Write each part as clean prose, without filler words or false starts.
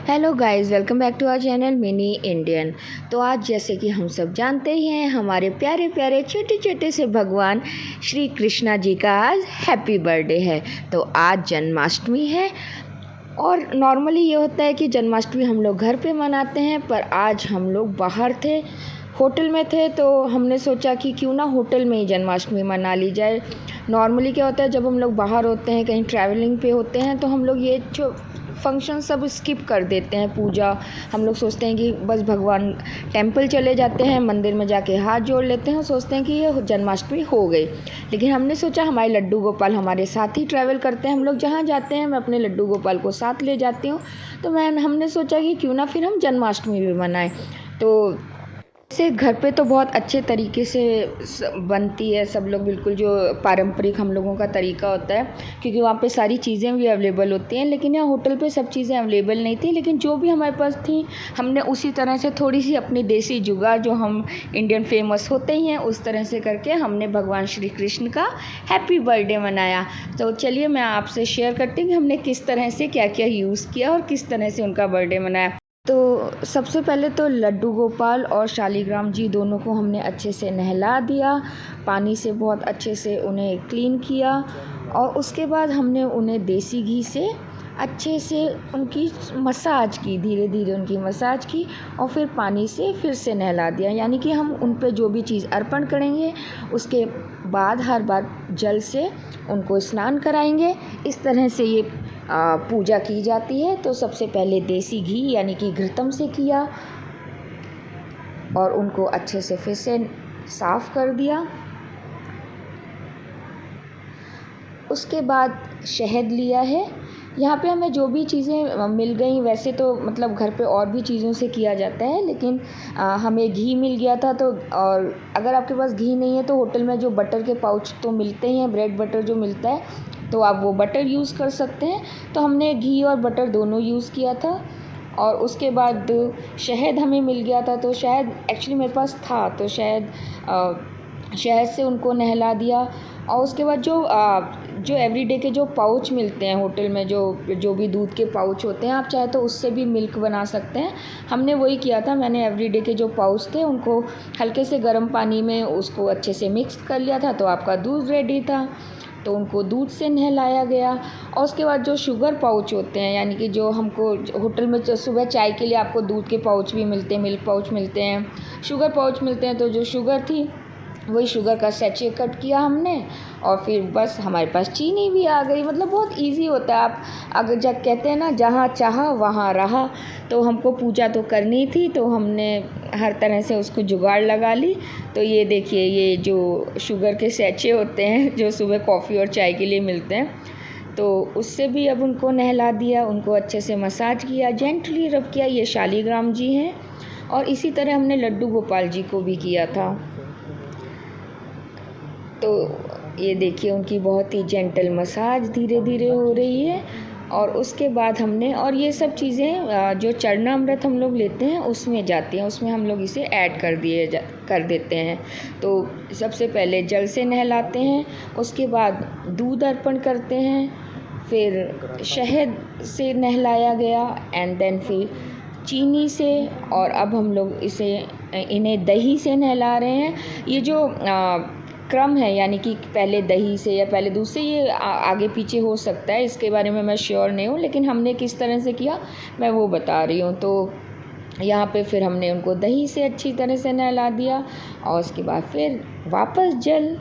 Hello guys, welcome back to our channel Mini Indian. तो आज जैसे कि हम सब जानते ही हैं, हमारे प्यारे प्यारे छोटे छोटे से भगवान श्री कृष्णा जी का आज हैप्पी बर्थडे है। तो आज जन्माष्टमी है और नॉर्मली ये होता है कि जन्माष्टमी हम लोग घर पे मनाते हैं, पर आज हम लोग बाहर थे, होटल में थे, तो हमने सोचा कि क्यों ना होटल में ही जन्माष्टमी मना ली जाए। नॉर्मली क्या होता है, जब हम लोग बाहर होते हैं, कहीं ट्रैवलिंग पे होते हैं, तो हम लोग ये जो फंक्शन सब स्किप कर देते हैं। पूजा हम लोग सोचते हैं कि बस भगवान टेंपल चले जाते हैं, मंदिर में जाके हाथ जोड़ लेते हैं और सोचते हैं कि ये जन्माष्टमी हो गई। लेकिन हमने सोचा हमारे लड्डू गोपाल हमारे साथ ही ट्रैवल करते हैं, हम लोग जहाँ जाते हैं मैं अपने लड्डू गोपाल को साथ ले जाती हूँ। तो हमने सोचा कि क्यों ना फिर हम जन्माष्टमी भी मनाएं। तो से घर पे तो बहुत अच्छे तरीके से बनती है, सब लोग बिल्कुल जो पारंपरिक हम लोगों का तरीका होता है, क्योंकि वहाँ पे सारी चीज़ें भी अवेलेबल होती हैं। लेकिन यहाँ होटल पे सब चीज़ें अवेलेबल नहीं थी, लेकिन जो भी हमारे पास थी हमने उसी तरह से थोड़ी सी अपनी देसी जुगाड़, जो हम इंडियन फेमस होते ही हैं, उस तरह से करके हमने भगवान श्री कृष्ण का हैप्पी बर्थडे मनाया। तो चलिए मैं आपसे शेयर करती हूँ कि हमने किस तरह से क्या क्या यूज़ किया और किस तरह से उनका बर्थडे मनाया। तो सबसे पहले तो लड्डू गोपाल और शालिग्राम जी दोनों को हमने अच्छे से नहला दिया, पानी से बहुत अच्छे से उन्हें क्लीन किया, और उसके बाद हमने उन्हें देसी घी से अच्छे से उनकी मसाज की, धीरे धीरे उनकी मसाज की, और फिर पानी से फिर से नहला दिया। यानी कि हम उन पे जो भी चीज़ अर्पण करेंगे उसके बाद हर बार जल से उनको स्नान कराएंगे। इस तरह से ये पूजा की जाती है। तो सबसे पहले देसी घी यानी कि घृतम से किया और उनको अच्छे से फिर से साफ कर दिया। उसके बाद शहद लिया है। यहाँ पे हमें जो भी चीज़ें मिल गई, वैसे तो मतलब घर पे और भी चीज़ों से किया जाता है, लेकिन हमें घी मिल गया था। तो और अगर आपके पास घी नहीं है तो होटल में जो बटर के पाउच तो मिलते ही हैं, ब्रेड बटर जो मिलता है, तो आप वो बटर यूज़ कर सकते हैं। तो हमने घी और बटर दोनों यूज़ किया था। और उसके बाद शहद हमें मिल गया था, तो शहद एक्चुअली मेरे पास था, तो शहद से उनको नहला दिया। और उसके बाद जो एवरीडे के जो पाउच मिलते हैं होटल में, जो भी दूध के पाउच होते हैं, आप चाहे तो उससे भी मिल्क बना सकते हैं। हमने वही किया था, मैंने एवरीडे के जो पाउच थे उनको हल्के से गर्म पानी में उसको अच्छे से मिक्स कर लिया था, तो आपका दूध रेडी था। तो उनको दूध से नहलाया गया। और उसके बाद जो शुगर पाउच होते हैं, यानी कि जो हमको होटल में सुबह चाय के लिए आपको दूध के पाउच भी मिलते हैं, मिल्क पाउच मिलते हैं, शुगर पाउच मिलते हैं, तो जो शुगर थी वही शुगर का सैचे कट किया हमने, और फिर बस हमारे पास चीनी भी आ गई। मतलब बहुत इजी होता है। आप अगर जब कहते हैं ना, जहाँ चाहा वहाँ रहा, तो हमको पूजा तो करनी थी, तो हमने हर तरह से उसको जुगाड़ लगा ली। तो ये देखिए, ये जो शुगर के सैचे होते हैं जो सुबह कॉफ़ी और चाय के लिए मिलते हैं, तो उससे भी अब उनको नहला दिया, उनको अच्छे से मसाज किया, जेंटली रब किया। ये शालिग्राम जी हैं, और इसी तरह हमने लड्डू गोपाल जी को भी किया था। तो ये देखिए, उनकी बहुत ही जेंटल मसाज धीरे धीरे हो रही है। और उसके बाद हमने, और ये सब चीज़ें जो चरणामृत हम लोग लेते हैं उसमें जाती हैं, उसमें हम लोग इसे ऐड कर देते हैं। तो सबसे पहले जल से नहलाते हैं, उसके बाद दूध अर्पण करते हैं, फिर शहद से नहलाया गया, एंड देन फिर चीनी से, और अब हम लोग इन्हें दही से नहला रहे हैं। ये जो क्रम है, यानी कि पहले दही से या पहले दूध से, ये आगे पीछे हो सकता है, इसके बारे में मैं श्योर नहीं हूँ, लेकिन हमने किस तरह से किया मैं वो बता रही हूँ। तो यहाँ पे फिर हमने उनको दही से अच्छी तरह से नहला दिया, और उसके बाद फिर वापस जल।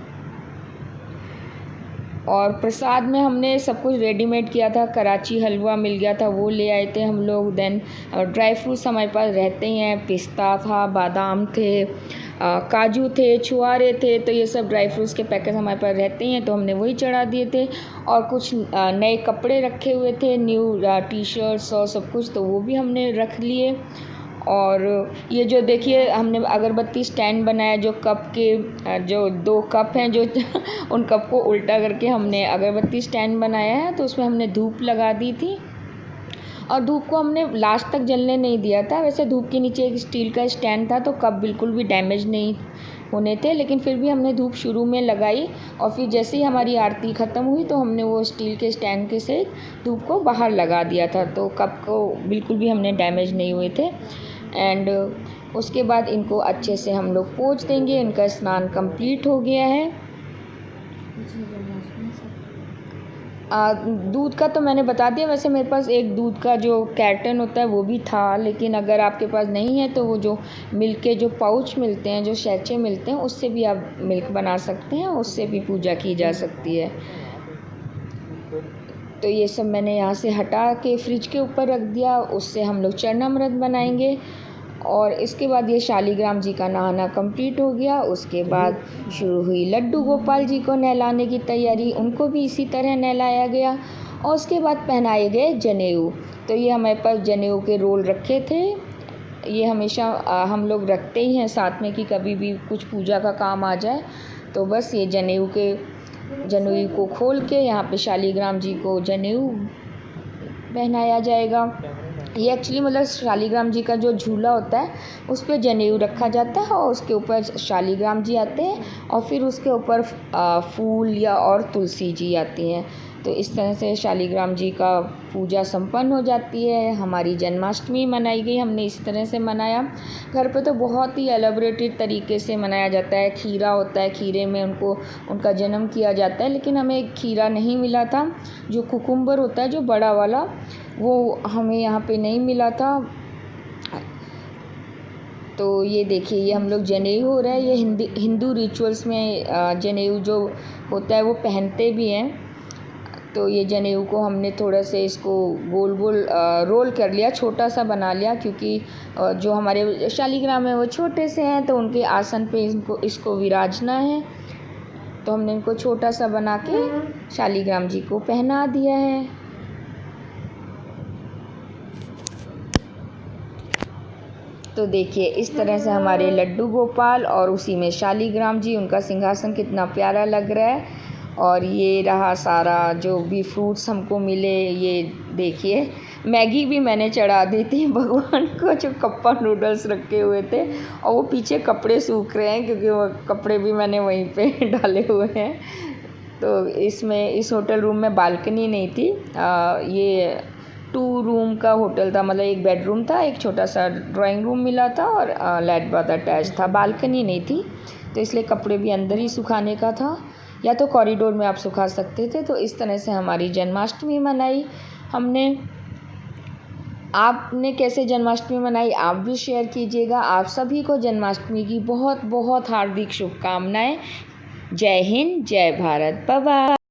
और प्रसाद में हमने सब कुछ रेडीमेड किया था, कराची हलवा मिल गया था, वो ले आए थे हम लोग। देन ड्राई फ्रूट्स हमारे पास रहते ही हैं, पिस्ता था, बादाम थे, काजू थे, छुआरे थे, तो ये सब ड्राई फ्रूट्स के पैकेट हमारे पास रहते ही हैं, तो हमने वही चढ़ा दिए थे। और कुछ नए कपड़े रखे हुए थे, न्यू टी शर्ट्स और सब कुछ, तो वो भी हमने रख लिए। और ये जो देखिए, हमने अगरबत्ती स्टैंड बनाया, जो कप के जो 2 कप हैं, जो उन कप को उल्टा करके हमने अगरबत्ती स्टैंड बनाया है। तो उसमें हमने धूप लगा दी थी, और धूप को हमने लास्ट तक जलने नहीं दिया था। वैसे धूप के नीचे एक स्टील का स्टैंड था, तो कप बिल्कुल भी डैमेज नहीं होने थे, लेकिन फिर भी हमने धूप शुरू में लगाई और फिर जैसे ही हमारी आरती ख़त्म हुई तो हमने वो स्टील के स्टैंड के से धूप को बाहर लगा दिया था, तो कप को बिल्कुल भी हमने डैमेज नहीं हुए थे। एंड उसके बाद इनको अच्छे से हम लोग पोंछ देंगे। इनका स्नान कंप्लीट हो गया है। दूध का तो मैंने बता दिया। वैसे मेरे पास एक दूध का जो कार्टन होता है वो भी था, लेकिन अगर आपके पास नहीं है तो वो जो मिल्क के जो पाउच मिलते हैं, जो सैचे मिलते हैं, उससे भी आप मिल्क बना सकते हैं, उससे भी पूजा की जा सकती है। तो ये सब मैंने यहाँ से हटा के फ्रिज के ऊपर रख दिया। उससे हम लोग चरणामृत बनाएंगे और इसके बाद ये शालिग्राम जी का नहाना कंप्लीट हो गया। उसके बाद शुरू हुई लड्डू गोपाल जी को नहलाने की तैयारी। उनको भी इसी तरह नहलाया गया और उसके बाद पहनाए गए जनेऊ। तो ये हमारे पास जनेऊ के रोल रखे थे। ये हमेशा हम लोग रखते ही हैं साथ में कि कभी भी कुछ पूजा का काम आ जाए तो बस ये जनेऊ को खोल के यहाँ पे शालिग्राम जी को जनेऊ पहनाया जाएगा। ये एक्चुअली मतलब शालिग्राम जी का जो झूला होता है उस पर जनेऊ रखा जाता है और उसके ऊपर शालिग्राम जी आते हैं और फिर उसके ऊपर फूल या और तुलसी जी आती हैं। तो इस तरह से शालिग्राम जी का पूजा संपन्न हो जाती है। हमारी जन्माष्टमी मनाई गई, हमने इस तरह से मनाया। घर पे तो बहुत ही एलेबरेटेड तरीके से मनाया जाता है। खीरा होता है, खीरे में उनका जन्म किया जाता है, लेकिन हमें खीरा नहीं मिला था। जो कुकुम्बर होता है, जो बड़ा वाला, वो हमें यहाँ पे नहीं मिला था। तो ये देखिए, ये हम लोग जनेऊ हो रहा है। ये हिंदू रिचुअल्स में जनेऊ जो होता है वो पहनते भी हैं। तो ये जनेऊ को हमने थोड़ा से इसको गोल गोल रोल कर लिया, छोटा सा बना लिया, क्योंकि जो हमारे शालिग्राम है वो छोटे से हैं तो उनके आसन पे इसको विराजना है। तो हमने इनको छोटा सा बना के शालिग्राम जी को पहना दिया है। तो देखिए, इस तरह से हमारे लड्डू गोपाल और उसी में शालिग्राम जी, उनका सिंहासन कितना प्यारा लग रहा है। और ये रहा सारा जो भी फ्रूट्स हमको मिले। ये देखिए, मैगी भी मैंने चढ़ा दी थी भगवान को, जो कप्पा नूडल्स रखे हुए थे, और वो पीछे कपड़े सूख रहे हैं क्योंकि वो कपड़े भी मैंने वहीं पे डाले हुए हैं। तो इस होटल रूम में बालकनी नहीं थी। ये 2 रूम का होटल था, मतलब एक बेडरूम था, एक छोटा सा ड्राइंग रूम मिला था और लैट बाथ अटैच था। बालकनी नहीं थी, तो इसलिए कपड़े भी अंदर ही सुखाने का था, या तो कॉरिडोर में आप सुखा सकते थे। तो इस तरह से हमारी जन्माष्टमी मनाई हमने। आपने कैसे जन्माष्टमी मनाई आप भी शेयर कीजिएगा। आप सभी को जन्माष्टमी की बहुत बहुत हार्दिक शुभकामनाएं। जय हिंद, जय भारत, बाय बाय।